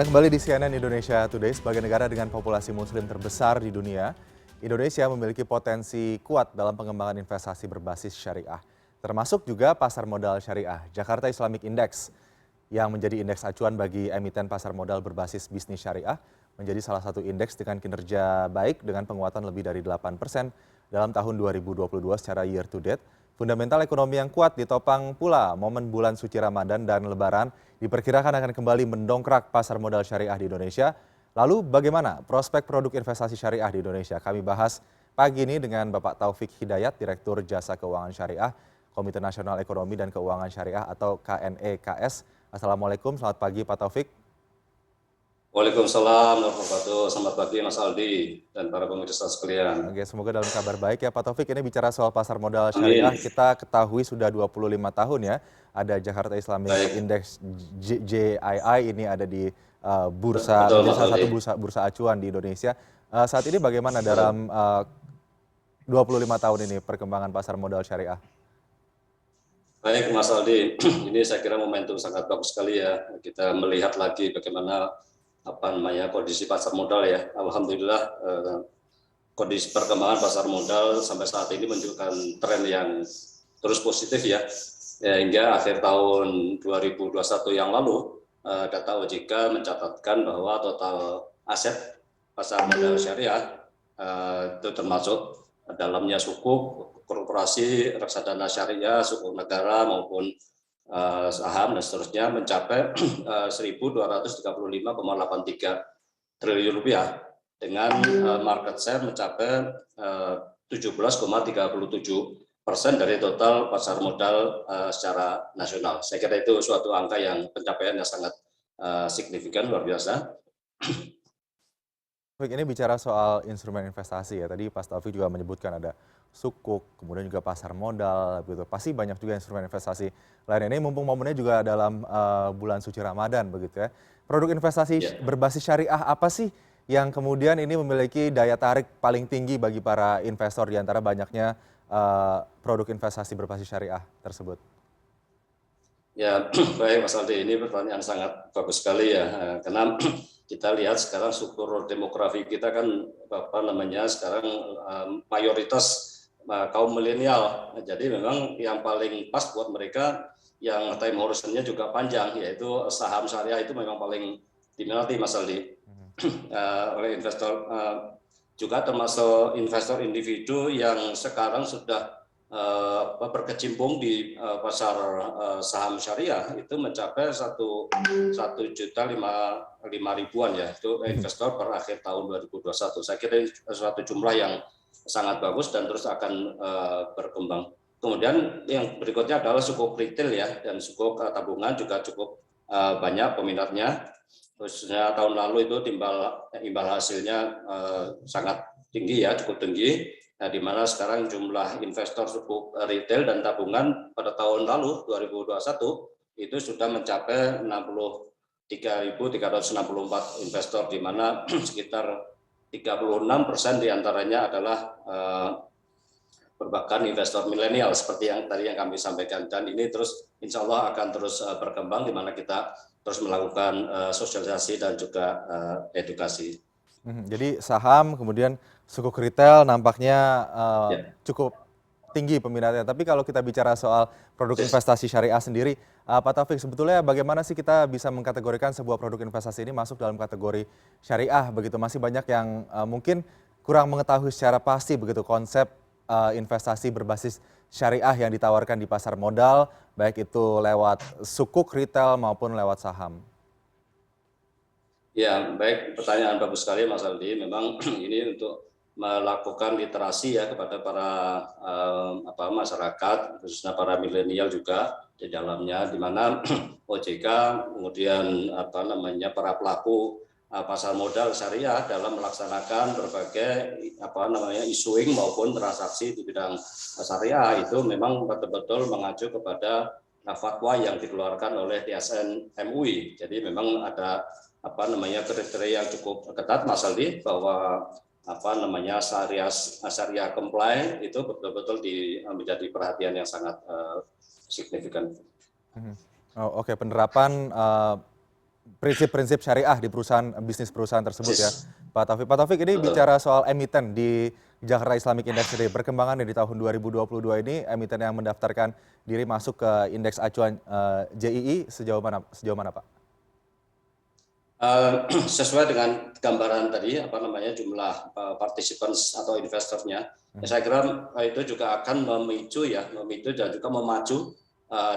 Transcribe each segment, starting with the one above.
Anda kembali di CNN Indonesia Today. Sebagai negara dengan populasi muslim terbesar di dunia, Indonesia memiliki potensi kuat dalam pengembangan investasi berbasis syariah. Termasuk juga pasar modal syariah, Jakarta Islamic Index, yang menjadi indeks acuan bagi emiten pasar modal berbasis bisnis syariah, menjadi salah satu indeks dengan kinerja baik dengan penguatan lebih dari 8% dalam tahun 2022 secara year to date. Fundamental ekonomi yang kuat ditopang pula momen bulan suci Ramadan dan Lebaran diperkirakan akan kembali mendongkrak pasar modal syariah di Indonesia. Lalu bagaimana prospek produk investasi syariah di Indonesia? Kami bahas pagi ini dengan Bapak Taufik Hidayat, Direktur Jasa Keuangan Syariah, Komite Nasional Ekonomi dan Keuangan Syariah atau KNEKS. Assalamualaikum, selamat pagi Pak Taufik. Waalaikumsalam warahmatullahi wabarakatuh. Selamat pagi Mas Aldi dan para pemirsa sekalian. Oke, semoga dalam kabar baik ya Pak Taufik. Ini bicara soal pasar modal Amin. syariah, kita ketahui sudah 25 tahun ya. Ada Jakarta Islamic Baik, Index JII, ini ada di bursa, betul menjadi Mas salah satu Aldi. bursa acuan di Indonesia. Saat ini bagaimana Betul. dalam 25 tahun ini perkembangan pasar modal syariah? Baik Mas Aldi, ini saya kira momentum sangat bagus sekali ya. Kita melihat lagi bagaimana kondisi pasar modal ya. Alhamdulillah kondisi perkembangan pasar modal sampai saat ini menunjukkan tren yang terus positif ya. Hingga akhir tahun 2021 yang lalu data OJK mencatatkan bahwa total aset pasar modal syariah itu termasuk dalamnya sukuk, korporasi, reksadana syariah, sukuk negara maupun saham dan seterusnya mencapai 1.235,83 triliun rupiah dengan market share mencapai 17,37% dari total pasar modal secara nasional. Saya kira itu suatu angka yang pencapaian yang sangat signifikan, luar biasa. Baik, ini bicara soal instrumen investasi ya. Tadi Pak Taufik juga menyebutkan ada sukuk, kemudian juga pasar modal, begitu. Pasti banyak juga instrumen investasi lain. Ini mumpung momennya juga dalam bulan suci Ramadan, begitu ya. Produk Ya. investasi berbasis syariah apa sih yang kemudian ini memiliki daya tarik paling tinggi bagi para investor di antara banyaknya produk investasi berbasis syariah tersebut? Ya, baik Mas Aldi, ini pertanyaan sangat bagus sekali ya, karena kita lihat sekarang struktur demografi kita kan sekarang mayoritas kaum milenial. Jadi memang yang paling pas buat mereka yang time horizonnya juga panjang, yaitu saham syariah itu memang paling diminati Mas Aldi oleh investor, juga termasuk investor individu yang sekarang sudah berkecimpung di pasar saham syariah itu mencapai 1.005.000-an ya, itu investor per akhir tahun 2021. Saya kira ini suatu jumlah yang sangat bagus dan terus akan berkembang. Kemudian yang berikutnya adalah sukuk retail ya, dan sukuk tabungan juga cukup banyak peminatnya. Khususnya tahun lalu itu imbal hasilnya sangat tinggi ya, cukup tinggi. Nah, di mana sekarang jumlah investor sukuk retail dan tabungan pada tahun lalu 2021 itu sudah mencapai 63.364 investor, di mana sekitar 36% diantaranya adalah merupakan investor milenial seperti yang tadi yang kami sampaikan, dan ini terus insya Allah akan terus berkembang di mana kita terus melakukan sosialisasi dan juga edukasi. Jadi saham, kemudian sukuk retail nampaknya Ya. cukup tinggi peminatnya. Tapi kalau kita bicara soal produk investasi syariah sendiri, Pak Taufik, sebetulnya bagaimana sih kita bisa mengkategorikan sebuah produk investasi ini masuk dalam kategori syariah begitu? Masih banyak yang mungkin kurang mengetahui secara pasti begitu konsep investasi berbasis syariah yang ditawarkan di pasar modal, baik itu lewat sukuk retail maupun lewat saham. Ya, baik, pertanyaan bagus sekali Mas Aldi. Memang ini untuk melakukan literasi ya kepada para masyarakat, khususnya para milenial juga di dalamnya, di mana OJK kemudian para pelaku pasar modal syariah dalam melaksanakan berbagai issuing maupun transaksi di bidang syariah itu memang betul-betul mengacu kepada fatwa yang dikeluarkan oleh TSN MUI. Jadi memang ada kriteria yang cukup ketat Mas Aldi, bahwa syariah comply itu betul-betul menjadi perhatian yang sangat signifikan. Oh, oke, penerapan prinsip-prinsip syariah di bisnis perusahaan tersebut ya, Persis, Pak Taufik. Pak Taufik, ini betul. bicara soal emiten di Jakarta Islamic Index sendiri, perkembangannya di tahun 2022 ini emiten yang mendaftarkan diri masuk ke indeks acuan JII sejauh mana Pak? Eh, Sesuai dengan gambaran tadi apa namanya jumlah participants atau investornya, ya saya kira itu juga akan memicu dan juga memacu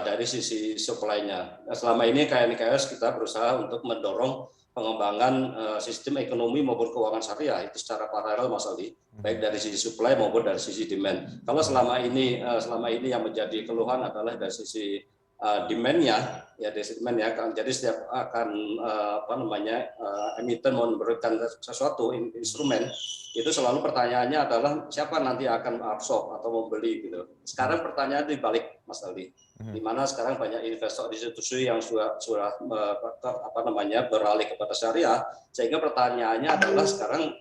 dari sisi supply-nya. Nah, selama ini KNKS kita berusaha untuk mendorong pengembangan sistem ekonomi maupun keuangan syariah itu secara paralel Mas Aldi, baik dari sisi supply maupun dari sisi demand. Kalau selama ini yang menjadi keluhan adalah dari sisi demand-nya ya demand ya kan, jadi setiap akan emiten mau memberikan sesuatu instrumen itu selalu pertanyaannya adalah siapa nanti akan absorb atau membeli gitu. Sekarang pertanyaan dibalik Mas Aldi, di mana sekarang banyak investor institusi yang sudah beralih kepada syariah, sehingga pertanyaannya adalah sekarang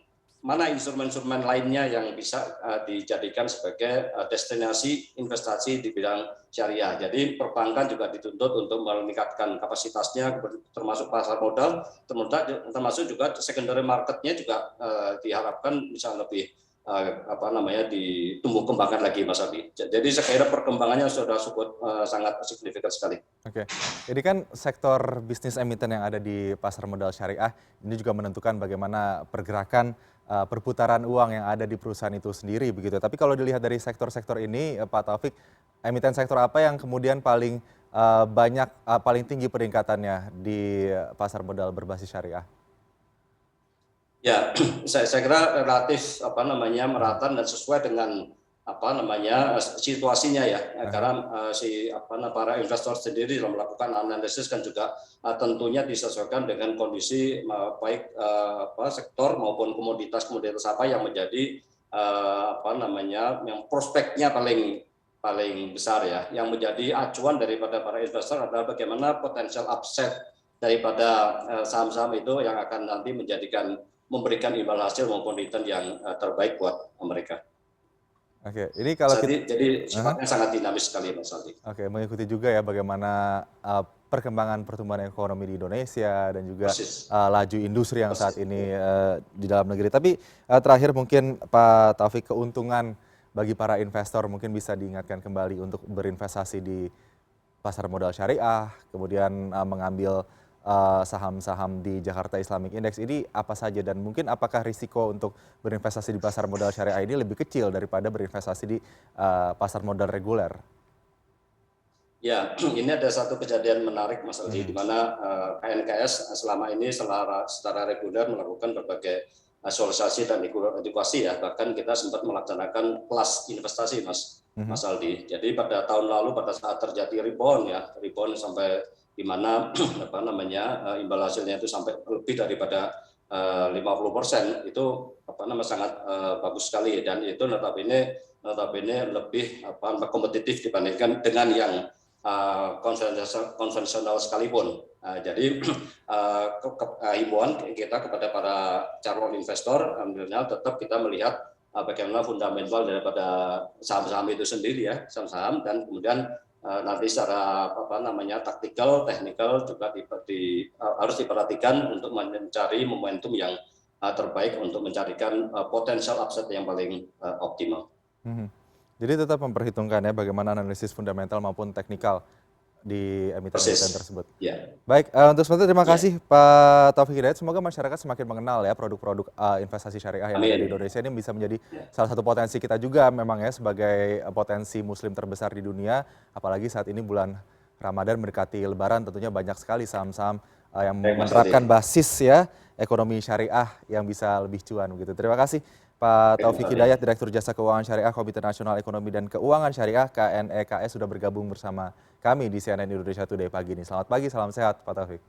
mana instrumen-instrumen lainnya yang bisa dijadikan sebagai destinasi investasi di bidang syariah. Jadi perbankan juga dituntut untuk meningkatkan kapasitasnya, termasuk pasar modal, termasuk juga secondary marketnya juga diharapkan bisa lebih ditumbuh kembangkan lagi Mas Adi. Jadi saya kira perkembangannya sudah sangat signifikan sekali. Oke, ini kan sektor bisnis emiten yang ada di pasar modal syariah ini juga menentukan bagaimana pergerakan perputaran uang yang ada di perusahaan itu sendiri begitu. Tapi kalau dilihat dari sektor-sektor ini, Pak Taufik, emiten sektor apa yang kemudian paling tinggi peningkatannya di pasar modal berbasis syariah? Ya, saya kira relatif merata dan sesuai dengan situasinya ya. Karena para investor sendiri dalam melakukan analisis kan juga tentunya disesuaikan dengan kondisi baik sektor maupun komoditas apa yang menjadi yang prospeknya paling besar ya. Yang menjadi acuan daripada para investor adalah bagaimana potensial upside daripada saham-saham itu yang akan nanti memberikan imbal hasil maupun return yang terbaik buat mereka. Oke, ini kalau kita Jadi sifatnya sangat dinamis sekali Mas Aldi. Oke, mengikuti juga ya bagaimana perkembangan pertumbuhan ekonomi di Indonesia dan juga Persis. laju industri yang saat Persis. ini di dalam negeri. Tapi terakhir mungkin Pak Taufik, keuntungan bagi para investor mungkin bisa diingatkan kembali untuk berinvestasi di pasar modal syariah, kemudian mengambil saham-saham di Jakarta Islamic Index ini apa saja, dan mungkin apakah risiko untuk berinvestasi di pasar modal syariah ini lebih kecil daripada berinvestasi di pasar modal reguler? Ya, ini ada satu kejadian menarik Mas Aldi, di mana KNKS selama ini secara reguler melakukan berbagai sosialisasi dan edukasi ya. Bahkan kita sempat melaksanakan kelas investasi Mas Aldi. Jadi pada tahun lalu pada saat terjadi rebound sampai di mana imbal hasilnya itu sampai lebih daripada 50%, itu sangat bagus sekali, dan itu notabene lebih kompetitif dibandingkan dengan yang konvensional sekalipun. Jadi himbauan kita kepada para calon investor, alhamdulillah tetap kita melihat bagaimana fundamental daripada saham-saham itu sendiri ya, saham-saham, dan kemudian nanti secara taktikal, teknikal juga harus diperhatikan untuk mencari momentum yang terbaik untuk mencarikan potensial upside yang paling optimal. Jadi tetap memperhitungkan ya bagaimana analisis fundamental maupun teknikal di emiten-emiten tersebut. Ya. Baik, untuk sementara terima kasih Pak Taufik Hidayat. Semoga masyarakat semakin mengenal ya produk-produk investasi syariah yang ada di Indonesia. Ini bisa menjadi salah satu potensi kita juga memang ya, sebagai potensi muslim terbesar di dunia. Apalagi saat ini bulan Ramadan mendekati Lebaran, tentunya banyak sekali saham-saham yang menerapkan basis ya ekonomi syariah yang bisa lebih cuan begitu. Terima kasih Pak Taufik Hidayat, Direktur Jasa Keuangan Syariah Komite Nasional Ekonomi dan Keuangan Syariah KNEKS sudah bergabung bersama kami di CNN Indonesia Today pagi ini. Selamat pagi, salam sehat Pak Taufik.